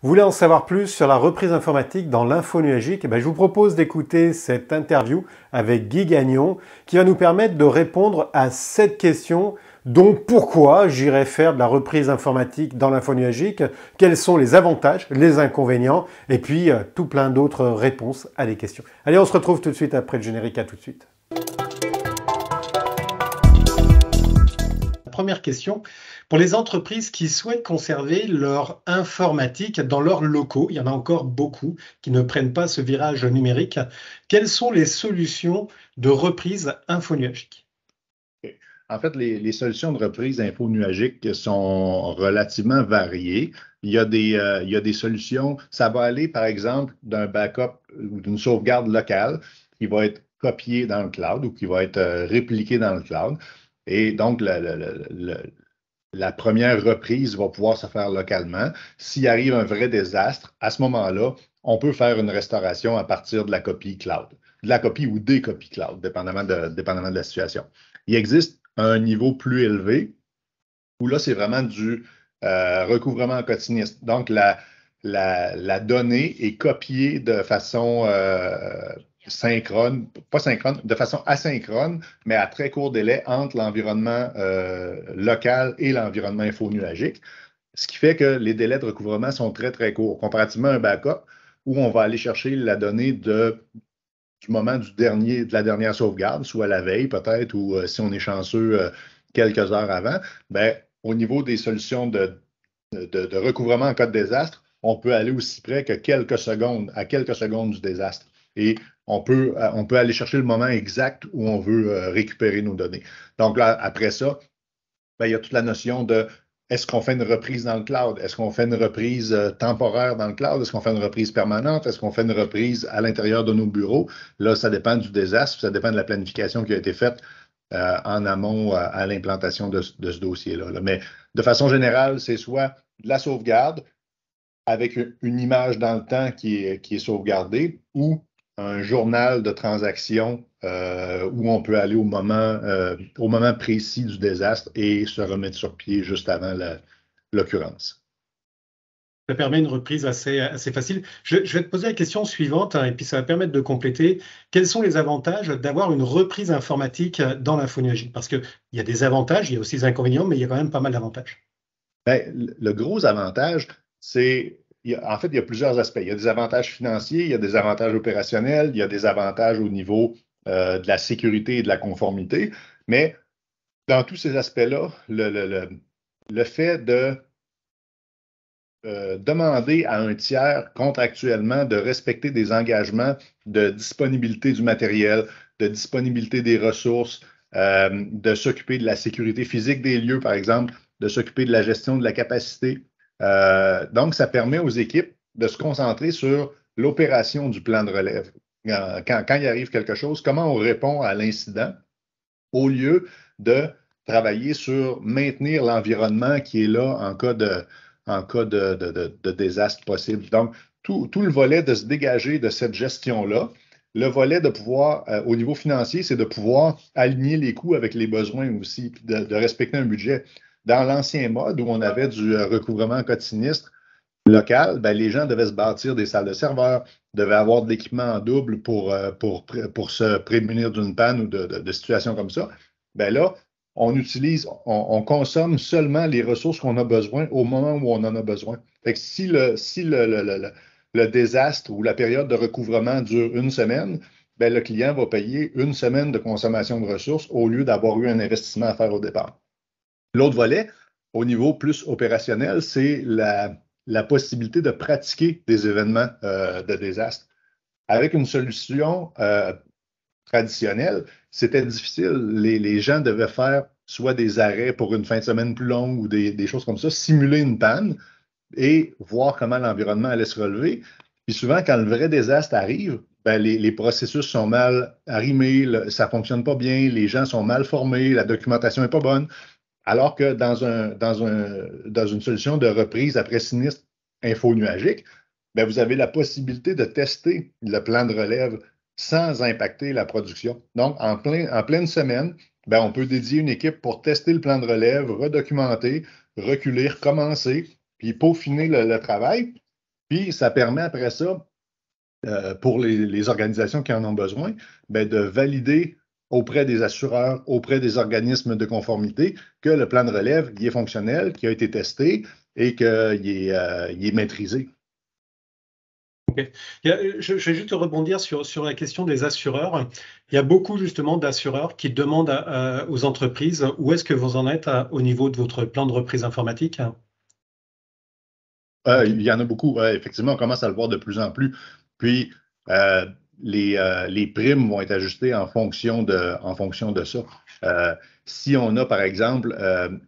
Vous voulez en savoir plus sur la reprise informatique dans l'info nuagique? Je vous propose d'écouter cette interview avec Guy Gagnon qui va nous permettre de répondre à cette question. Donc pourquoi j'irais faire de la reprise informatique dans l'info nuagique? Quels sont les avantages, les inconvénients? Et puis tout plein d'autres réponses à des questions. Allez, on se retrouve tout de suite après le générique. À tout de suite. Première question, pour les entreprises qui souhaitent conserver leur informatique dans leurs locaux, il y en a encore beaucoup qui ne prennent pas ce virage numérique. Quelles sont les solutions de reprise infonuagique? En fait, les solutions de reprise infonuagique sont relativement variées. Il y a des solutions, ça va aller par exemple d'un backup ou d'une sauvegarde locale qui va être copiée dans le cloud ou qui va être répliquée dans le cloud. Et donc, la première reprise va pouvoir se faire localement. S'il arrive un vrai désastre, à ce moment-là, on peut faire une restauration à partir de la copie cloud, de la copie ou des copies cloud, dépendamment de la situation. Il existe un niveau plus élevé où là, c'est vraiment du recouvrement en code sinistre. Donc, la donnée est copiée de façon synchrone, pas synchrone, de façon asynchrone, mais à très court délai entre l'environnement local et l'environnement infonuagique. Ce qui fait que les délais de recouvrement sont très, très courts, comparativement à un backup où on va aller chercher la donnée du moment de la dernière sauvegarde, soit la veille peut-être, ou si on est chanceux, quelques heures avant. Ben, au niveau des solutions de recouvrement en cas de désastre, on peut aller aussi près que à quelques secondes du désastre. Et on peut aller chercher le moment exact où on veut récupérer nos données. Donc là, après ça, ben, il y a toute la notion de est-ce qu'on fait une reprise dans le cloud? Est-ce qu'on fait une reprise temporaire dans le cloud? Est-ce qu'on fait une reprise permanente? Est-ce qu'on fait une reprise à l'intérieur de nos bureaux? Là, ça dépend du désastre, ça dépend de la planification qui a été faite en amont à l'implantation de ce dossier-là. Mais de façon générale, c'est soit de la sauvegarde avec une image dans le temps qui est sauvegardée ou un journal de transaction où on peut aller au moment précis du désastre et se remettre sur pied juste avant l'occurrence. Ça permet une reprise assez facile. Je vais te poser la question suivante, et puis ça va permettre de compléter. Quels sont les avantages d'avoir une reprise informatique dans l'infonuagique? Parce qu'il y a des avantages, il y a aussi des inconvénients, mais il y a quand même pas mal d'avantages. Ben, le gros avantage, en fait, il y a plusieurs aspects. Il y a des avantages financiers, il y a des avantages opérationnels, il y a des avantages au niveau de la sécurité et de la conformité. Mais dans tous ces aspects-là, le fait de demander à un tiers contractuellement de respecter des engagements de disponibilité du matériel, de disponibilité des ressources, de s'occuper de la sécurité physique des lieux, par exemple, de s'occuper de la gestion de la capacité. Donc, ça permet aux équipes de se concentrer sur l'opération du plan de relève. Quand il arrive quelque chose, comment on répond à l'incident au lieu de travailler sur maintenir l'environnement qui est là en cas de désastre possible. Donc, tout le volet de se dégager de cette gestion-là, le volet de pouvoir, au niveau financier, c'est de pouvoir aligner les coûts avec les besoins aussi, puis de respecter un budget. Dans l'ancien mode où on avait du recouvrement en cas de sinistre local, ben, les gens devaient se bâtir des salles de serveurs, devaient avoir de l'équipement en double pour se prémunir d'une panne ou de situations comme ça. Ben là, on consomme seulement les ressources qu'on a besoin au moment où on en a besoin. Fait que si le désastre ou la période de recouvrement dure une semaine, ben, le client va payer une semaine de consommation de ressources au lieu d'avoir eu un investissement à faire au départ. L'autre volet, au niveau plus opérationnel, c'est la possibilité de pratiquer des événements de désastre. Avec une solution traditionnelle, c'était difficile. Les gens devaient faire soit des arrêts pour une fin de semaine plus longue ou des choses comme ça, simuler une panne et voir comment l'environnement allait se relever. Puis souvent, quand le vrai désastre arrive, ben les processus sont mal arrimés, ça ne fonctionne pas bien, les gens sont mal formés, la documentation n'est pas bonne. Alors que dans une solution de reprise après sinistre infonuagique, ben vous avez la possibilité de tester le plan de relève sans impacter la production. Donc, en pleine semaine, ben on peut dédier une équipe pour tester le plan de relève, redocumenter, reculer, recommencer, puis peaufiner le travail. Puis, ça permet après ça, pour les organisations qui en ont besoin, ben, de valider auprès des assureurs, auprès des organismes de conformité, que le plan de relève il est fonctionnel, qu'il a été testé et qu'il est maîtrisé. Je vais juste rebondir sur la question des assureurs. Il y a beaucoup justement d'assureurs qui demandent aux entreprises où est-ce que vous en êtes au niveau de votre plan de reprise informatique? Il y en a beaucoup. Effectivement, on commence à le voir de plus en plus. Puis, les primes vont être ajustées en fonction de ça. Si on a, par exemple,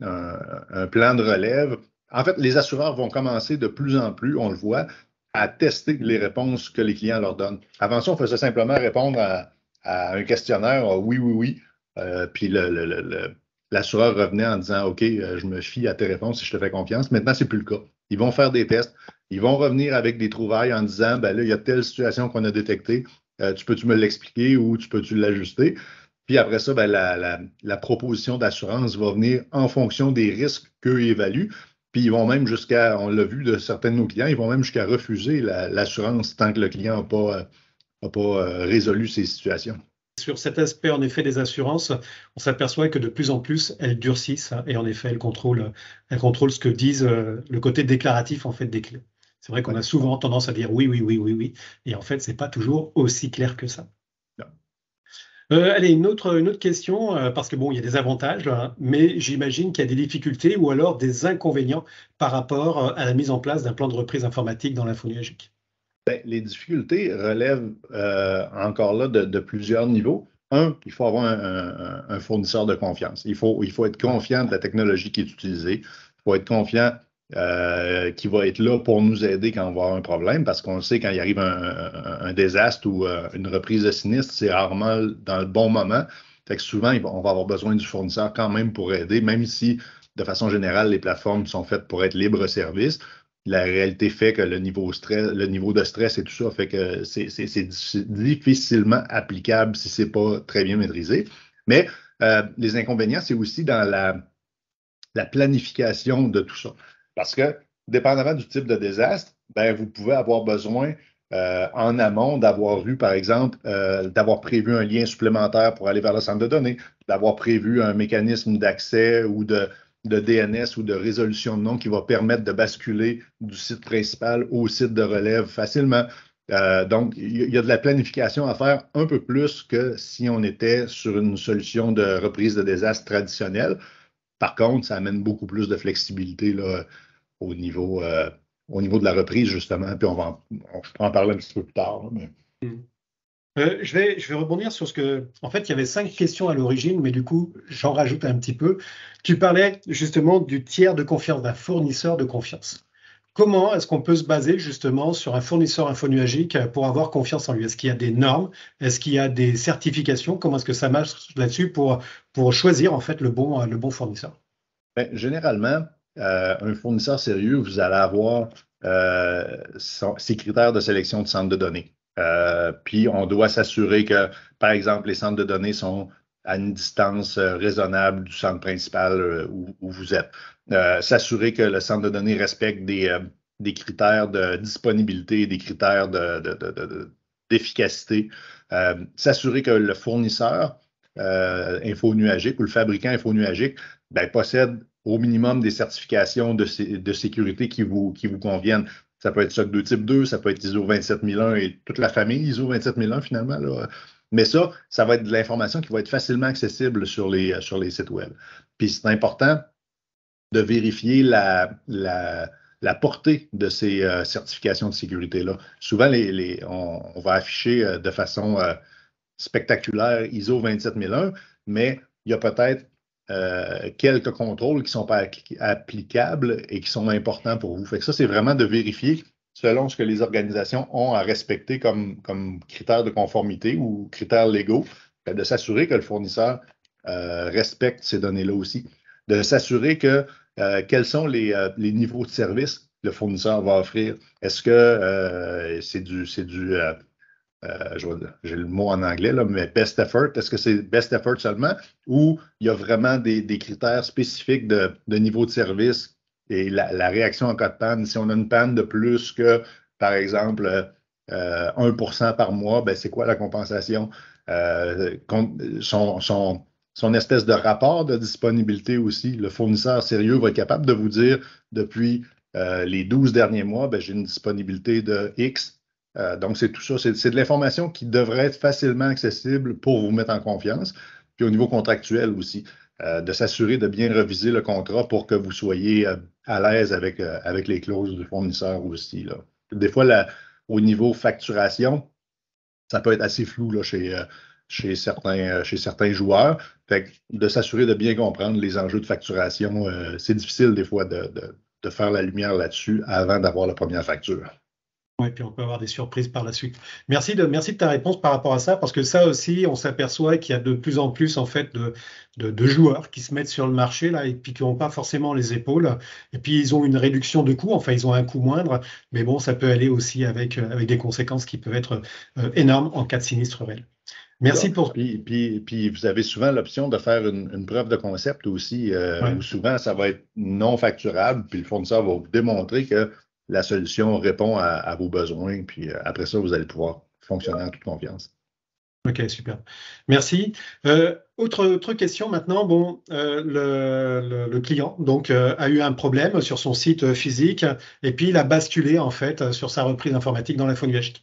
un plan de relève, en fait, les assureurs vont commencer de plus en plus, on le voit, à tester les réponses que les clients leur donnent. Avant ça, on faisait simplement répondre à un questionnaire, oui, oui, oui. Puis l'assureur revenait en disant, OK, je me fie à tes réponses et je te fais confiance. Maintenant, c'est plus le cas. Ils vont faire des tests. Ils vont revenir avec des trouvailles en disant, ben là, il y a telle situation qu'on a détectée. Tu me l'expliquer ou tu peux-tu l'ajuster? Puis après ça, ben, la proposition d'assurance va venir en fonction des risques qu'eux évaluent. Puis ils vont même jusqu'à, on l'a vu de certains de nos clients, ils vont même jusqu'à refuser l'assurance tant que le client n'a pas résolu ces situations. Sur cet aspect, en effet, des assurances, on s'aperçoit que de plus en plus, elles durcissent et en effet, elles contrôlent ce que disent le côté déclaratif en fait des clients. C'est vrai qu'on a souvent tendance à dire oui, oui, oui, oui, oui, et en fait, c'est pas toujours aussi clair que ça. Allez, une autre question, parce que bon, il y a des avantages, hein, mais j'imagine qu'il y a des difficultés ou alors des inconvénients par rapport à la mise en place d'un plan de reprise informatique dans l'info nuagique. Ben, les difficultés relèvent encore là de plusieurs niveaux. Un, il faut avoir un fournisseur de confiance. Il faut être confiant de la technologie qui est utilisée. Il faut être confiant qui va être là pour nous aider quand on va avoir un problème, parce qu'on le sait, quand il arrive un désastre ou une reprise de sinistre, c'est rarement dans le bon moment. Fait que souvent, on va avoir besoin du fournisseur quand même pour aider, même si, de façon générale, les plateformes sont faites pour être libre-service. La réalité fait que le niveau de stress et tout ça fait que c'est difficilement applicable si ce n'est pas très bien maîtrisé. Mais les inconvénients, c'est aussi dans la planification de tout ça. Parce que, dépendamment du type de désastre, ben, vous pouvez avoir besoin en amont d'avoir eu, par exemple, d'avoir prévu un lien supplémentaire pour aller vers le centre de données, d'avoir prévu un mécanisme d'accès ou de DNS ou de résolution de nom qui va permettre de basculer du site principal au site de relève facilement. Donc, il y a de la planification à faire un peu plus que si on était sur une solution de reprise de désastre traditionnelle. Par contre, ça amène beaucoup plus de flexibilité là, au niveau de la reprise, justement. Puis on pourra en parler un petit peu plus tard. Là, mais... Je vais rebondir sur ce que... En fait, il y avait 5 questions à l'origine, mais du coup, j'en rajoute un petit peu. Tu parlais justement du tiers de confiance, d'un fournisseur de confiance. Comment est-ce qu'on peut se baser justement sur un fournisseur infonuagique pour avoir confiance en lui? Est-ce qu'il y a des normes? Est-ce qu'il y a des certifications? Comment est-ce que ça marche là-dessus pour choisir en fait le bon fournisseur? Bien, généralement, un fournisseur sérieux, vous allez avoir ses critères de sélection de centres de données. Puis, on doit s'assurer que, par exemple, les centres de données sont à une distance raisonnable du centre principal où vous êtes. S'assurer que le centre de données respecte des critères de disponibilité, des critères d'efficacité. S'assurer que le fournisseur infonuagique ou le fabricant infonuagique possède au minimum des certifications de sécurité qui vous conviennent. Ça peut être SOC 2 type 2, ça peut être ISO 27001 et toute la famille ISO 27001 finalement. Là. Mais ça va être de l'information qui va être facilement accessible sur les sites web. Puis c'est important de vérifier la portée de ces certifications de sécurité-là. Souvent, on va afficher de façon spectaculaire ISO 27001, mais il y a peut-être quelques contrôles qui ne sont pas applicables et qui sont importants pour vous. Fait que ça, c'est vraiment de vérifier selon ce que les organisations ont à respecter comme critères de conformité ou critères légaux, de s'assurer que le fournisseur respecte ces données-là aussi, de s'assurer que quels sont les niveaux de service que le fournisseur va offrir. Est-ce que c'est du j'ai le mot en anglais, là, mais best effort, est-ce que c'est best effort seulement ou il y a vraiment des critères spécifiques de niveau de service et la réaction en cas de panne? Si on a une panne de plus que par exemple, 1% par mois, ben, c'est quoi la compensation? Son espèce de rapport de disponibilité aussi. Le fournisseur sérieux va être capable de vous dire depuis les 12 derniers mois, ben, j'ai une disponibilité de X. Donc, c'est tout ça. C'est de l'information qui devrait être facilement accessible pour vous mettre en confiance. Puis au niveau contractuel aussi, de s'assurer de bien reviser le contrat pour que vous soyez à l'aise avec les clauses du fournisseur aussi, là. Des fois, au niveau facturation, ça peut être assez flou là, chez certains joueurs. Fait que de s'assurer de bien comprendre les enjeux de facturation, c'est difficile des fois de faire la lumière là-dessus avant d'avoir la première facture. Oui, puis on peut avoir des surprises par la suite. Merci de ta réponse par rapport à ça, parce que ça aussi, on s'aperçoit qu'il y a de plus en plus en fait de joueurs qui se mettent sur le marché là et puis qui n'ont pas forcément les épaules. Et puis ils ont une réduction de coût, enfin ils ont un coût moindre, mais bon, ça peut aller aussi avec des conséquences qui peuvent être énormes en cas de sinistre réel. Merci pour. Puis vous avez souvent l'option de faire une preuve de concept aussi, Ouais. où souvent ça va être non facturable, puis le fournisseur va vous démontrer que la solution répond à vos besoins, puis après ça, vous allez pouvoir fonctionner en toute confiance. Ok, super. Merci. Autre question maintenant. Bon, le client donc a eu un problème sur son site physique et puis il a basculé en fait sur sa reprise informatique dans l'info nuagique.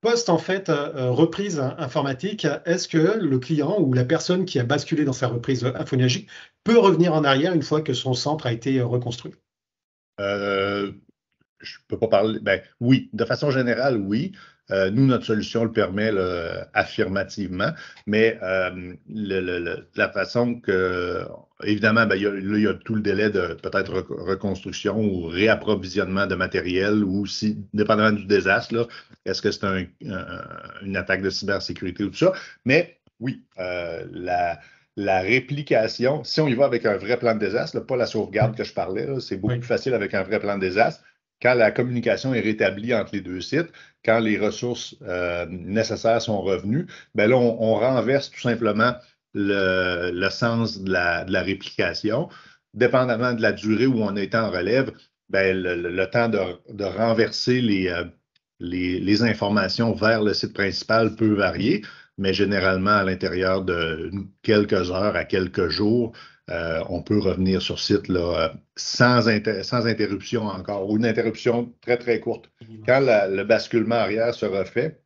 Post en fait reprise informatique, est-ce que le client ou la personne qui a basculé dans sa reprise info nuagique peut revenir en arrière une fois que son centre a été reconstruit? Je ne peux pas parler. Ben, oui, de façon générale, oui. Nous, notre solution le permet là, affirmativement, mais la façon que, évidemment, ben, il y a tout le délai de peut-être reconstruction ou réapprovisionnement de matériel ou si, dépendamment du désastre, là, est-ce que c'est une attaque de cybersécurité ou tout ça? Mais oui, la réplication, si on y va avec un vrai plan de désastre, là, pas la sauvegarde que je parlais, c'est beaucoup plus facile avec un vrai plan de désastre. Quand la communication est rétablie entre les deux sites, quand les ressources nécessaires sont revenues, ben là, on renverse tout simplement le sens de la réplication. Dépendamment de la durée où on est en relève, ben, le temps de renverser les informations vers le site principal peut varier, mais généralement, à l'intérieur de quelques heures à quelques jours, on peut revenir sur site là, sans interruption encore, ou une interruption très, très courte. Quand le basculement arrière se refait,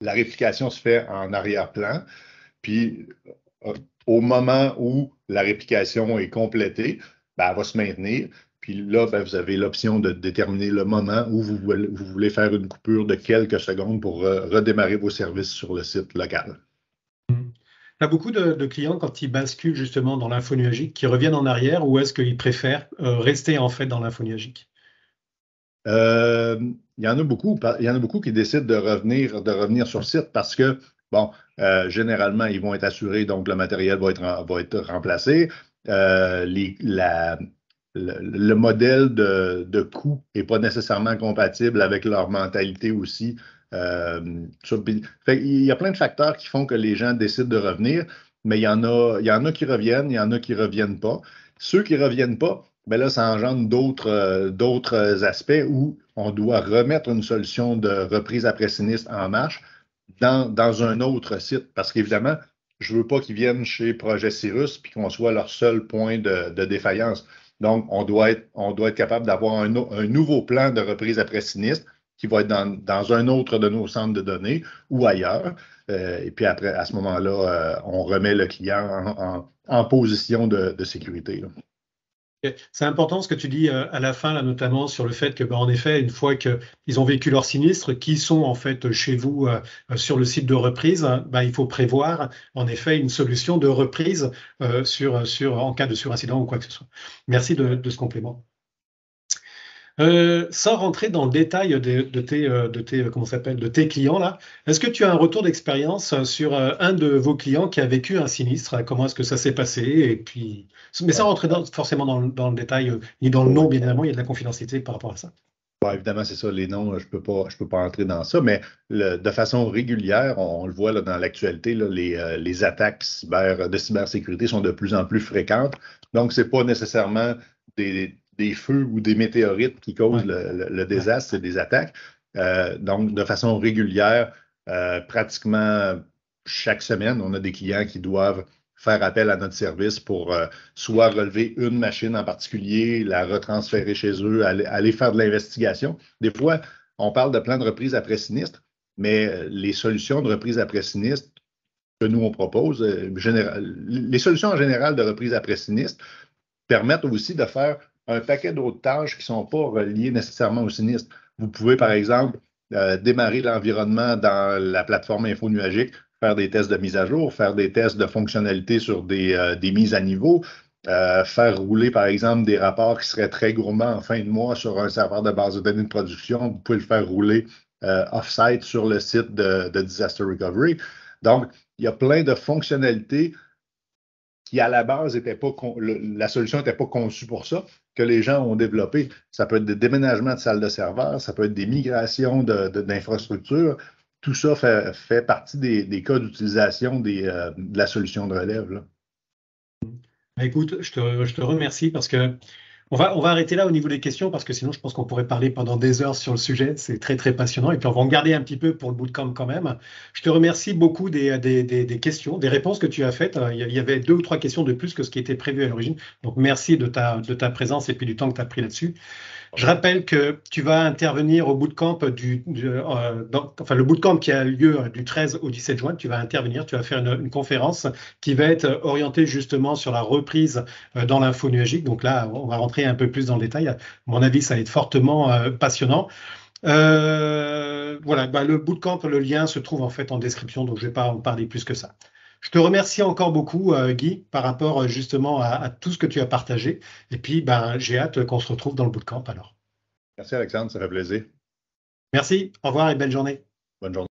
la réplication se fait en arrière-plan, puis au moment où la réplication est complétée, ben, elle va se maintenir. Puis là, ben, vous avez l'option de déterminer le moment où vous voulez faire une coupure de quelques secondes pour redémarrer vos services sur le site local. Tu as beaucoup de clients quand ils basculent justement dans l'info nuagique qui reviennent en arrière ou est-ce qu'ils préfèrent rester en fait dans l'info nuagique? Il y en a beaucoup. Il y en a beaucoup qui décident de revenir sur site parce que, bon, généralement, ils vont être assurés, donc le matériel va être remplacé. Le modèle de coût n'est pas nécessairement compatible avec leur mentalité aussi. Il y a plein de facteurs qui font que les gens décident de revenir, mais il y en a qui reviennent, il y en a qui ne reviennent pas. Ceux qui ne reviennent pas, ben là, ça engendre d'autres aspects où on doit remettre une solution de reprise après sinistre en marche dans un autre site. Parce qu'évidemment, je ne veux pas qu'ils viennent chez Projet Cyrus puis qu'on soit leur seul point de défaillance. Donc, on doit être capable d'avoir un nouveau plan de reprise après sinistre qui va être dans un autre de nos centres de données ou ailleurs. Et puis après, à ce moment-là, on remet le client en position de sécurité, là. C'est important ce que tu dis à la fin, là, notamment sur le fait que, en effet, une fois qu'ils ont vécu leur sinistre, qu'ils sont en fait chez vous sur le site de reprise, il faut prévoir en effet une solution de reprise en cas de surincident ou quoi que ce soit. Merci de ce complément. Sans rentrer dans le détail de tes clients là, est-ce que tu as un retour d'expérience sur un de vos clients qui a vécu un sinistre? Comment est-ce que ça s'est passé? Et puis, mais sans rentrer forcément dans le détail ni dans le nom, bien évidemment, il y a de la confidentialité par rapport à ça. Bon, évidemment, c'est ça, les noms, je peux pas entrer dans ça, mais de façon régulière, on le voit là, dans l'actualité, là, les attaques de cybersécurité sont de plus en plus fréquentes. Donc, ce n'est pas nécessairement des feux ou des météorites qui causent Ouais. le désastre et des attaques. Donc, de façon régulière, pratiquement chaque semaine, on a des clients qui doivent faire appel à notre service pour soit relever une machine en particulier, la retransférer chez eux, aller faire de l'investigation. Des fois, on parle de plan de reprise après sinistre, mais les solutions de reprise après sinistre que nous, on propose, les solutions en général de reprise après sinistre permettent aussi de faire un paquet d'autres tâches qui ne sont pas reliées nécessairement au sinistre. Vous pouvez, par exemple, démarrer l'environnement dans la plateforme info nuagique, faire des tests de mise à jour, faire des tests de fonctionnalité sur des mises à niveau, faire rouler, par exemple, des rapports qui seraient très gourmands en fin de mois sur un serveur de base de données de production. Vous pouvez le faire rouler off-site sur le site de Disaster Recovery. Donc, il y a plein de fonctionnalités qui, à la base, la solution n'était pas conçue pour ça, que les gens ont développé. Ça peut être des déménagements de salles de serveurs, ça peut être des migrations d'infrastructures. Tout ça fait partie des cas d'utilisation de la solution de relève, là. Écoute, je te remercie parce que on va arrêter là au niveau des questions parce que sinon je pense qu'on pourrait parler pendant des heures sur le sujet. C'est très très passionnant et puis on va en garder un petit peu pour le bootcamp quand même. Je te remercie beaucoup des questions, des réponses que tu as faites. Il y avait 2 ou 3 questions de plus que ce qui était prévu à l'origine. Donc merci de ta présence et puis du temps que tu as pris là-dessus. Je rappelle que tu vas intervenir au bootcamp le bootcamp qui a lieu du 13 au 17 juin. Tu vas intervenir, tu vas faire une conférence qui va être orientée justement sur la reprise dans l'info nuagique. Donc là, on va rentrer un peu plus dans le détail. À mon avis, ça va être fortement passionnant. Voilà, le bootcamp, le lien se trouve en fait en description, donc je ne vais pas en parler plus que ça. Je te remercie encore beaucoup, Guy, par rapport justement à tout ce que tu as partagé. Et puis, j'ai hâte qu'on se retrouve dans le bootcamp alors. Merci, Alexandre, ça fait plaisir. Merci, au revoir et belle journée. Bonne journée.